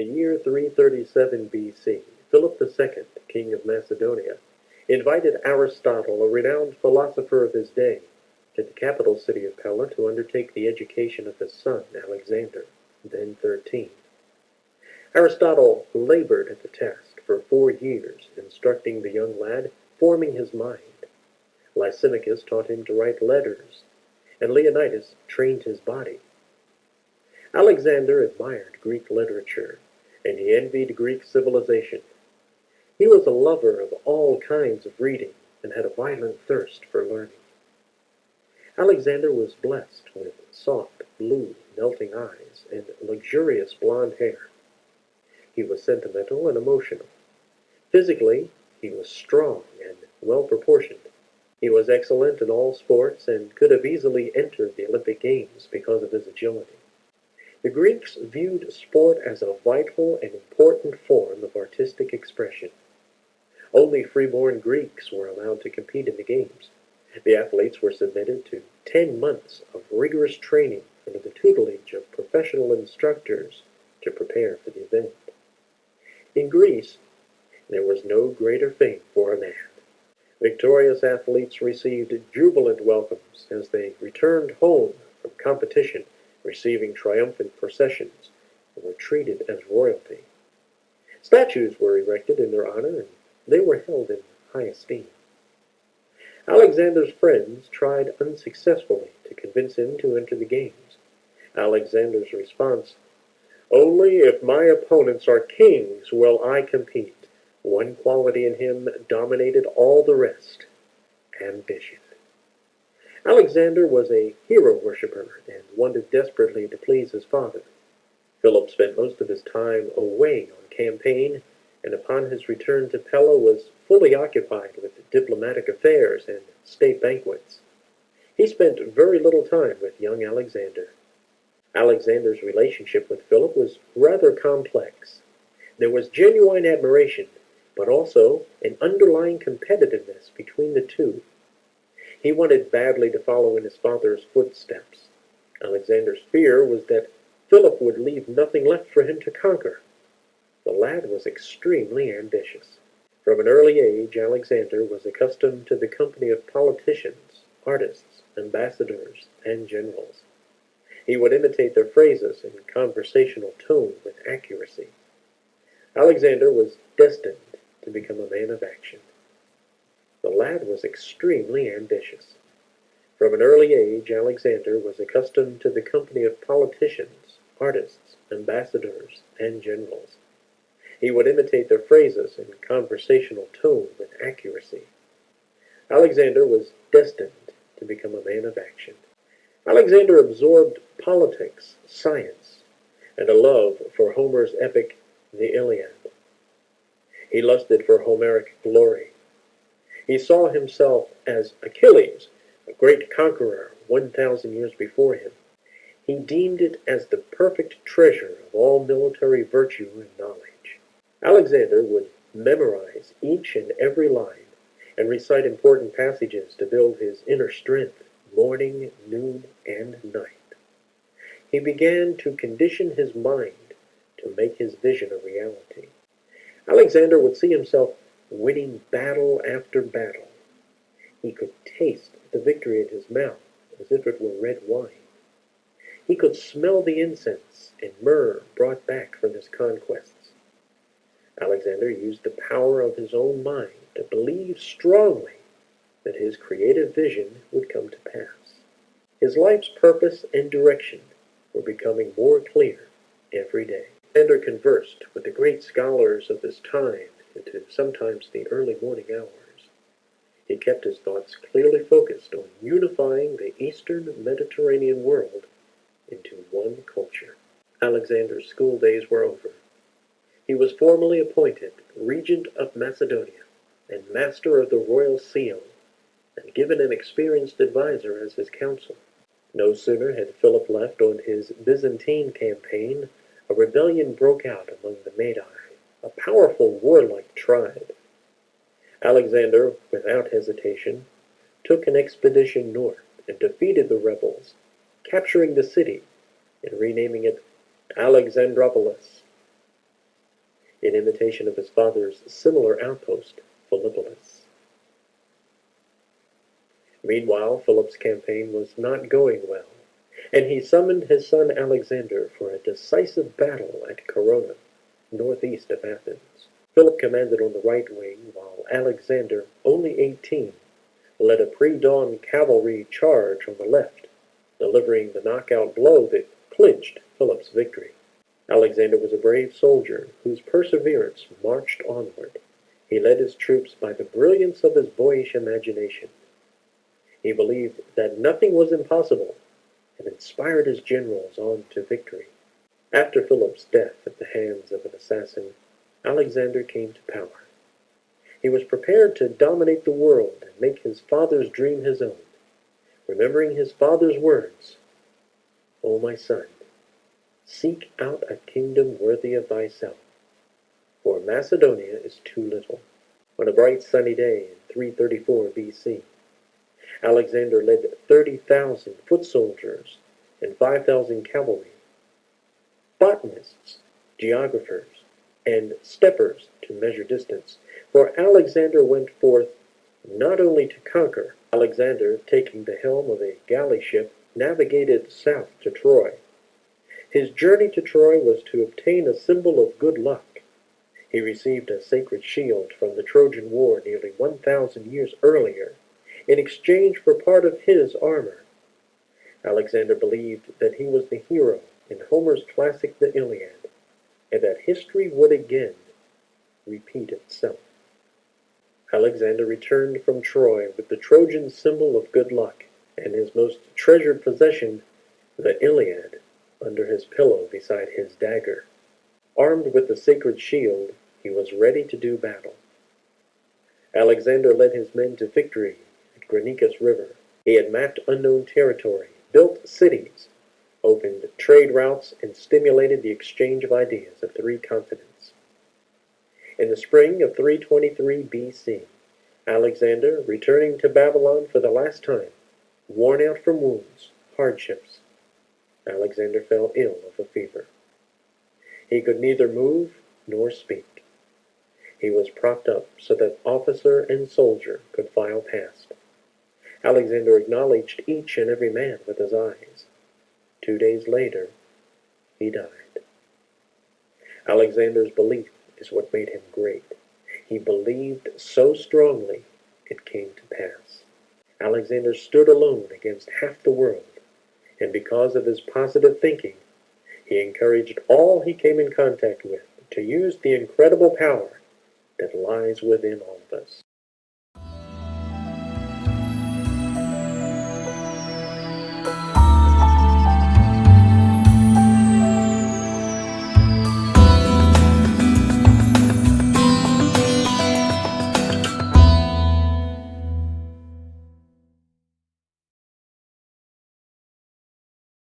year 337 BC, Philip II, king of Macedonia, invited Aristotle, a renowned philosopher of his day, to the capital city of Pella to undertake the education of his son, Alexander, then 13. Aristotle labored at the task for 4 years, instructing the young lad, forming his mind. Lysimachus taught him to write letters, and Leonidas trained his body. Alexander admired Greek literature, and he envied Greek civilization. He was a lover of all kinds of reading, and had a violent thirst for learning. Alexander was blessed with soft, blue, melting eyes and luxurious blonde hair. He was sentimental and emotional. Physically, he was strong and well-proportioned. He was excellent in all sports and could have easily entered the Olympic Games because of his agility. The Greeks viewed sport as a vital and important form of artistic expression. Only freeborn Greeks were allowed to compete in the Games. The athletes were submitted to 10 months of rigorous training under the tutelage of professional instructors to prepare for the event. In Greece, there was no greater fame for a man. Victorious athletes received jubilant welcomes as they returned home from competition, receiving triumphant processions, and were treated as royalty. Statues were erected in their honor, and they were held in high esteem. Alexander's friends tried unsuccessfully to convince him to enter the games. Alexander's response, "Only if my opponents are kings will I compete." One quality in him dominated all the rest: ambition. Alexander was a hero worshiper and wanted desperately to please his father. Philip spent most of his time away on campaign, and upon his return to Pella was fully occupied with diplomatic affairs and state banquets. He spent very little time with young Alexander. Alexander's relationship with Philip was rather complex. There was genuine admiration, but also an underlying competitiveness between the two. He wanted badly to follow in his father's footsteps. Alexander's fear was that Philip would leave nothing left for him to conquer. The lad was extremely ambitious. From an early age, Alexander was accustomed to the company of politicians, artists, ambassadors, and generals. He would imitate their phrases and conversational tone with accuracy. Alexander was destined to become a man of action. The lad was extremely ambitious. From an early age, Alexander was accustomed to the company of politicians, artists, ambassadors, and generals. He would imitate their phrases and conversational tone with accuracy. Alexander was destined to become a man of action. Alexander absorbed politics, science, and a love for Homer's epic, the Iliad. He lusted for Homeric glory. He saw himself as Achilles, a great conqueror 1,000 years before him. He deemed it as the perfect treasure of all military virtue and knowledge. Alexander would memorize each and every line and recite important passages to build his inner strength morning, noon, and night. He began to condition his mind to make his vision a reality. Alexander would see himself winning battle after battle. He could taste the victory in his mouth as if it were red wine. He could smell the incense and myrrh brought back from his conquests. Alexander used the power of his own mind to believe strongly that his creative vision would come to pass. His life's purpose and direction were becoming more clear every day. Alexander conversed with the great scholars of his time into sometimes the early morning hours. He kept his thoughts clearly focused on unifying the Eastern Mediterranean world into one culture. Alexander's school days were over. He was formally appointed regent of Macedonia and master of the royal seal, and given an experienced advisor as his counsel. No sooner had Philip left on his Byzantine campaign, a rebellion broke out among the Magi, a powerful warlike tribe. Alexander, without hesitation, took an expedition north and defeated the rebels, capturing the city and renaming it Alexandropolis. in imitation of his father's similar outpost, Philippolis. Meanwhile, Philip's campaign was not going well, and he summoned his son Alexander for a decisive battle at Corona, northeast of Athens. Philip commanded on the right wing, while Alexander, only 18, led a pre-dawn cavalry charge on the left, delivering the knockout blow that clinched Philip's victory. Alexander was a brave soldier whose perseverance marched onward. He led his troops by the brilliance of his boyish imagination. He believed that nothing was impossible and inspired his generals on to victory. After Philip's death at the hands of an assassin, Alexander came to power. He was prepared to dominate the world and make his father's dream his own, remembering his father's words, "O my son, seek out a kingdom worthy of thyself, for Macedonia is too little." On a bright sunny day in 334 BC, Alexander led 30,000 foot soldiers and 5,000 cavalry, botanists, geographers, and steppers to measure distance, for Alexander went forth not only to conquer. Alexander, taking the helm of a galley ship, navigated south to Troy. His journey to Troy was to obtain a symbol of good luck. He received a sacred shield from the Trojan War nearly 1,000 years earlier, in exchange for part of his armor. Alexander believed that he was the hero in Homer's classic The Iliad, and that history would again repeat itself. Alexander returned from Troy with the Trojan symbol of good luck and his most treasured possession, the Iliad, under his pillow beside his dagger. Armed with the sacred shield, he was ready to do battle. Alexander led his men to victory at Granicus River. He had mapped unknown territory, built cities, opened trade routes, and stimulated the exchange of ideas of 3 continents. In the spring of 323 BC, Alexander, returning to Babylon for the last time, worn out from wounds, hardships, Alexander fell ill of a fever. He could neither move nor speak. He was propped up so that officer and soldier could file past. Alexander acknowledged each and every man with his eyes. 2 days later, he died. Alexander's belief is what made him great. He believed so strongly, it came to pass. Alexander stood alone against half the world, and because of his positive thinking, he encouraged all he came in contact with to use the incredible power that lies within all of us.